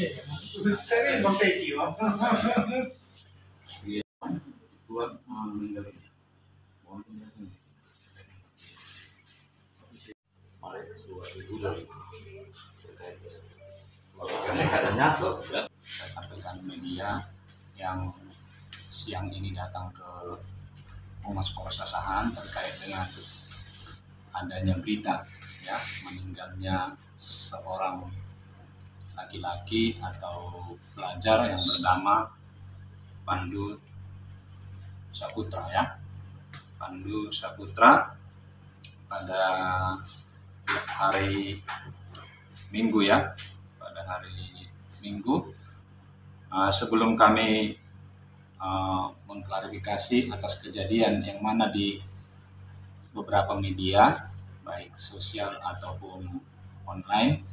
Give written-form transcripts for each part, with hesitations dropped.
Serius Bang Teci, Bang. Iya. Buat meninggal ini. Mohon penjelasan. Rekan-rekan media yang siang ini datang ke Humas Polres Asahan terkait dengan adanya berita ya meninggalnya seorang laki-laki atau pelajar yang bernama Pandu Saputra ya. Pandu Saputra pada hari Minggu ya. Pada hari Minggu sebelum kami mengklarifikasi atas kejadian yang mana di beberapa media baik sosial ataupun online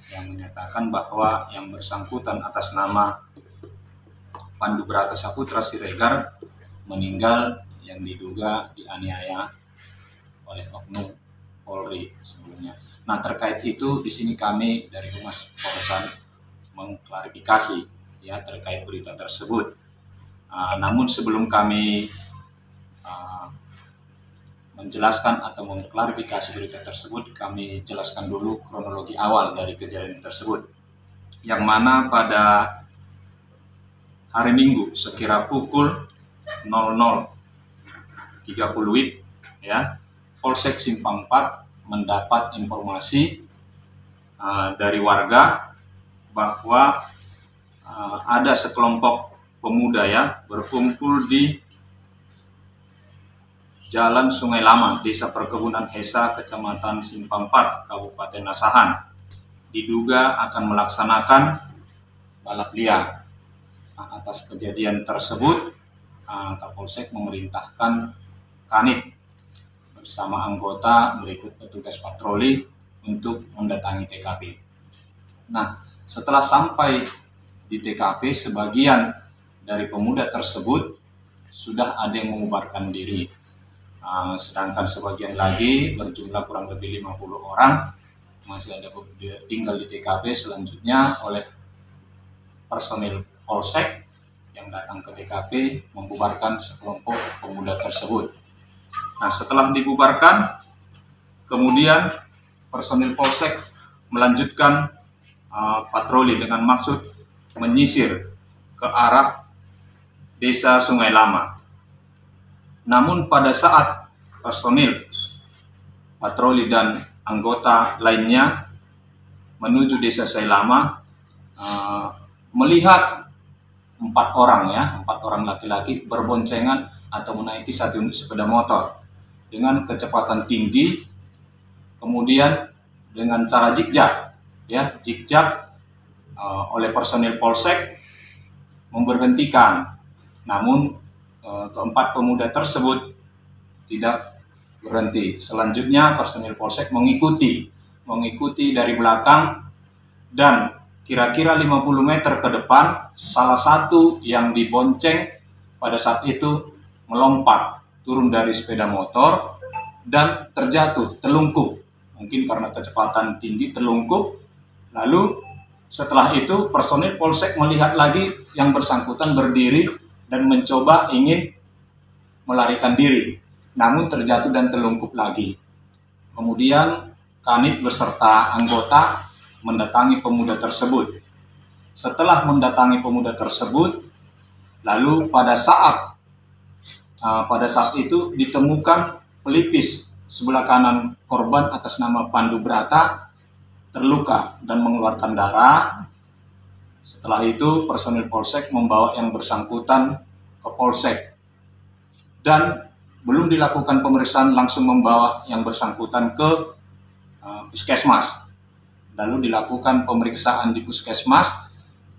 yang menyatakan bahwa yang bersangkutan atas nama Pandu Brata Saputra Siregar meninggal yang diduga dianiaya oleh oknum Polri sebelumnya. Nah, terkait itu di sini kami dari Humas Polresan mengklarifikasi ya terkait berita tersebut. Namun sebelum kami menjelaskan atau mengklarifikasi berita tersebut, kami jelaskan dulu kronologi awal dari kejadian tersebut. Yang mana pada hari Minggu sekira pukul 00.30 WIB ya, Polsek Simpang 4 mendapat informasi dari warga bahwa ada sekelompok pemuda ya berkumpul di Jalan Sungai Lama, Desa Perkebunan Hesa, Kecamatan Simpang 4, Kabupaten Asahan, diduga akan melaksanakan balap liar. Atas kejadian tersebut, Kapolsek memerintahkan Kanit bersama anggota berikut petugas patroli untuk mendatangi TKP. Nah, setelah sampai di TKP, sebagian dari pemuda tersebut sudah ada yang mengubarkan diri. Sedangkan sebagian lagi berjumlah kurang lebih 50 orang masih ada tinggal di TKP. Selanjutnya oleh personil Polsek yang datang ke TKP membubarkan sekelompok pemuda tersebut. Nah, setelah dibubarkan, kemudian personil Polsek melanjutkan patroli dengan maksud menyisir ke arah Desa Sungai Lama. Namun pada saat personil patroli dan anggota lainnya menuju Desa Sungai Lama, melihat empat orang laki-laki berboncengan atau menaiki satu unit sepeda motor dengan kecepatan tinggi, kemudian dengan cara zigzag oleh personil Polsek memberhentikan. Namun keempat pemuda tersebut tidak berhenti. Selanjutnya personil Polsek mengikuti dari belakang, dan kira-kira 50 meter ke depan salah satu yang dibonceng pada saat itu melompat turun dari sepeda motor dan terlungkup. Mungkin karena kecepatan tinggi terlungkup. Lalu setelah itu personil Polsek melihat lagi yang bersangkutan berdiri dan mencoba ingin melarikan diri, namun terjatuh dan terlungkup lagi. Kemudian Kanit beserta anggota mendatangi pemuda tersebut. Setelah mendatangi pemuda tersebut, lalu pada saat itu ditemukan pelipis sebelah kanan korban atas nama Pandu Brata terluka dan mengeluarkan darah. Setelah itu personil Polsek membawa yang bersangkutan ke Polsek dan belum dilakukan pemeriksaan langsung membawa yang bersangkutan ke puskesmas. Lalu dilakukan pemeriksaan di puskesmas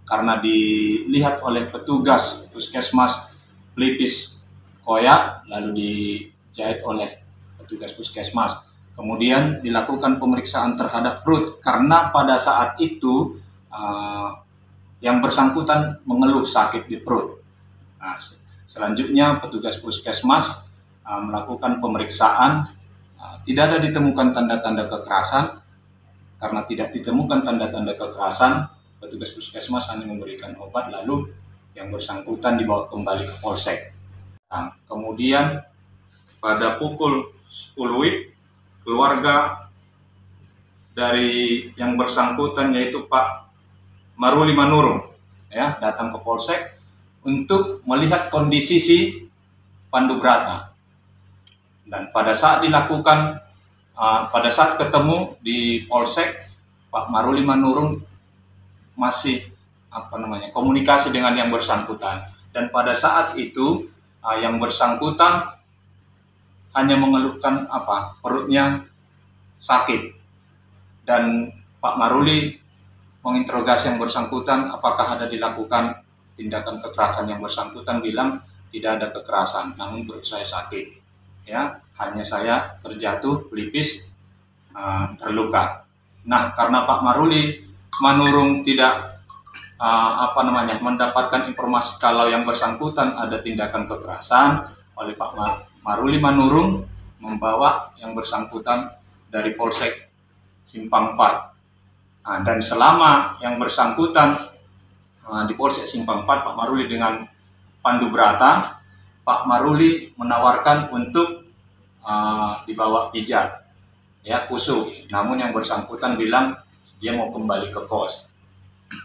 karena dilihat oleh petugas puskesmas pelipis koyak, lalu dijahit oleh petugas puskesmas. Kemudian dilakukan pemeriksaan terhadap perut karena pada saat itu yang bersangkutan mengeluh sakit di perut. Nah, selanjutnya petugas puskesmas melakukan pemeriksaan, tidak ada ditemukan tanda-tanda kekerasan. Karena tidak ditemukan tanda-tanda kekerasan, petugas puskesmas hanya memberikan obat, lalu yang bersangkutan dibawa kembali ke polsek. Nah, kemudian pada pukul 10 WIB, keluarga dari yang bersangkutan yaitu Pak Maruli Manurung ya datang ke polsek untuk melihat kondisi si Pandu Brata. Dan pada saat ketemu di polsek, Pak Maruli Manurung masih komunikasi dengan yang bersangkutan. Dan pada saat itu yang bersangkutan hanya mengeluhkan perutnya sakit. Dan Pak Maruli menginterogasi yang bersangkutan apakah ada dilakukan tindakan kekerasan. Yang bersangkutan bilang tidak ada kekerasan, namun perut saya sakit. Ya, hanya saya terjatuh, pelipis, terluka. Nah, karena Pak Maruli Manurung tidak mendapatkan informasi kalau yang bersangkutan ada tindakan kekerasan, oleh Pak Maruli Manurung membawa yang bersangkutan dari Polsek Simpang 4. Dan selama yang bersangkutan di Polsek Simpang 4, Pak Maruli dengan Pandu Brata, Pak Maruli menawarkan untuk dibawa pijat, ya kusuk. Namun yang bersangkutan bilang dia mau kembali ke kos.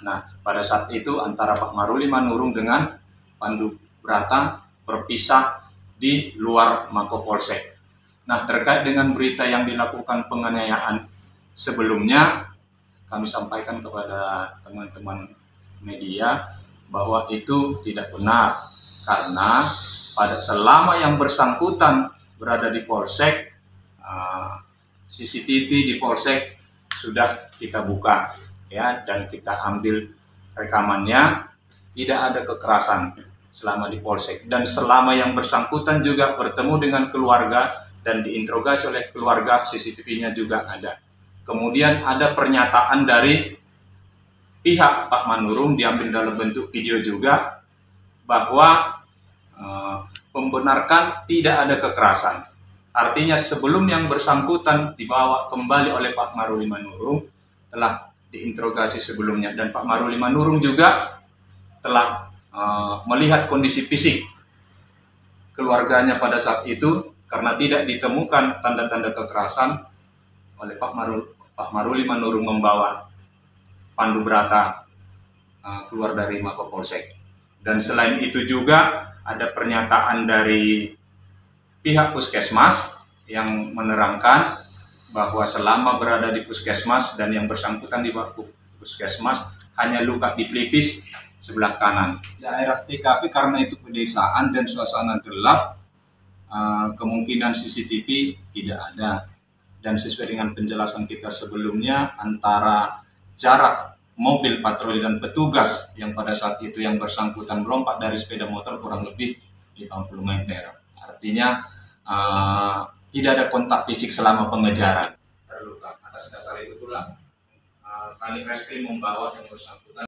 Nah, pada saat itu antara Pak Maruli Manurung dengan Pandu Brata berpisah di luar Mako Polsek. Nah, terkait dengan berita yang dilakukan penganiayaan sebelumnya, kami sampaikan kepada teman-teman media bahwa itu tidak benar, karena selama yang bersangkutan berada di polsek, CCTV di polsek sudah kita buka ya, dan kita ambil rekamannya, tidak ada kekerasan selama di polsek. Dan selama yang bersangkutan juga bertemu dengan keluarga dan diinterogasi oleh keluarga, CCTV-nya juga ada. Kemudian ada pernyataan dari pihak Pak Manurung, diambil dalam bentuk video juga, bahwa membenarkan tidak ada kekerasan. Artinya sebelum yang bersangkutan dibawa kembali oleh Pak Maruli Manurung, telah diinterogasi sebelumnya, dan Pak Maruli Manurung juga telah melihat kondisi fisik keluarganya pada saat itu, karena tidak ditemukan tanda-tanda kekerasan, oleh Pak Maruli Manurung membawa Pandu Brata keluar dari Mako Polsek. Dan selain itu juga ada pernyataan dari pihak puskesmas yang menerangkan bahwa selama berada di puskesmas dan yang bersangkutan di bawah puskesmas hanya luka di pelipis sebelah kanan. Daerah TKP karena itu pedesaan dan suasana gelap, kemungkinan CCTV tidak ada. Dan sesuai dengan penjelasan kita sebelumnya, antara jarak mobil patroli dan petugas yang pada saat itu yang bersangkutan melompat dari sepeda motor kurang lebih 50 meter. Artinya tidak ada kontak fisik selama pengejaran. Terluka. Atas dasar itu pula kami reskrim membawa yang bersangkutan